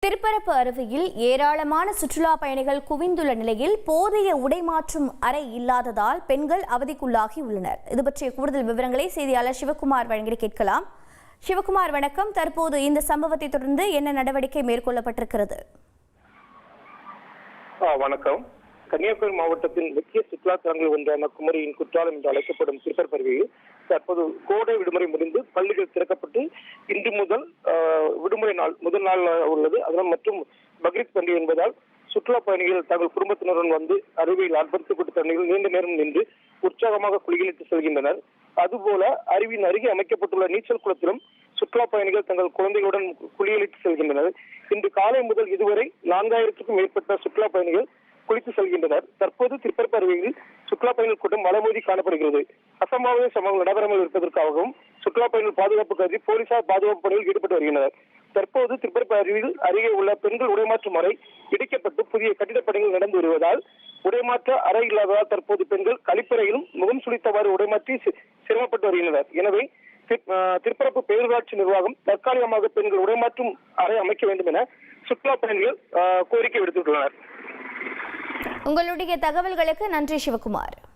திருப்பரப்பு அருவியில் ஏராளமான சுற்றுலா பயணிகள் குவிந்துள்ள நிலையில் போதிய உடைமாற்றும் அறை இல்லாததால் பெண்கள் அவதிக்குள்ளாகி உள்ளனர். இது பற்றிய கூடுதல் விவரங்களை செய்தியாளர் சிவகுமார் வழங்கி கேட்கலாம். சிவகுமார் வணக்கம். தற்போது இந்த சம்பவத்தை தொடர்ந்து என்ன நடவடிக்கை மேற்கொள்ளப்பட்டிருக்கிறது? வணக்கம். கன்னியாகுமரி மாவட்டத்தின் முக்கிய சுற்றுலா தலங்கள் ஒன்றான குமரியின் குற்றாலம் என்று அழைக்கப்படும் திருப்பரப்பு அருவியில் தற்போது கோடை விடுமுறை முடிந்து பள்ளிகள் திறக்கப்பட்டு இன்று முதல் விடுமுறை நாள் முதல் நாள் உள்ளது. அதனால் மற்றும் பக்ரீத் பண்டிகை என்பதால் சுற்றுலா பயணிகள் தங்கள் குடும்பத்தினருடன் வந்து அருவியில் அர்ப்பணிக்கப்பட்ட தண்ணீரில் நீண்ட நேரம் நின்று உற்சாகமாக குளியலிட்டு செல்கின்றனர். அதுபோல அருவியின் அருகே அமைக்கப்பட்டுள்ள நீச்சல் குளத்திலும் சுற்றுலா பயணிகள் தங்கள் குழந்தைகளுடன் குளியலிட்டு செல்கின்றனர். இன்று காலை முதல் இதுவரை 4000க்கும் மேற்பட்ட சுற்றுலா பயணிகள் குளித்து செல்கின்றனர். தற்போது திருப்பரப்பு அருவியில் சுற்றுலா பயணிகள் கூட்டம் மலைமோதி காணப்படுகிறது. அசம்பாவித சம்பவங்கள் நடைபெறாமல் இருப்பதற்காகவும் சுற்றுலா பயணிகள் பாதுகாப்பு கருதி போலீசார் பாதுகாப்பு பணியில் ஈடுபட்டு வருகின்றனர். தற்போது திருப்பரப்பு அருவியில் அருகே உள்ள பெண்கள் உடைமாற்றும் அறை இடிக்கப்பட்டு புதிய கட்டிடப் பணிகள் நடந்து வருவதால் உடைமாற்ற அறை இல்லாததால் தற்போது பெண்கள் கழிப்பறையிலும் முகம் சுளித்தவாறு உடைமாற்றி சிரமப்பட்டு வருகின்றனர். எனவே திருப்பரப்பு பேரூராட்சி நிர்வாகம் தற்காலிகமாக பெண்கள் உடைமாற்றும் அறை அமைக்க வேண்டும் என சுற்றுலா பயணிகள் கோரிக்கை விடுத்துள்ளனர். உங்களுடைய தகவல்களுக்கு நன்றி சிவகுமார்.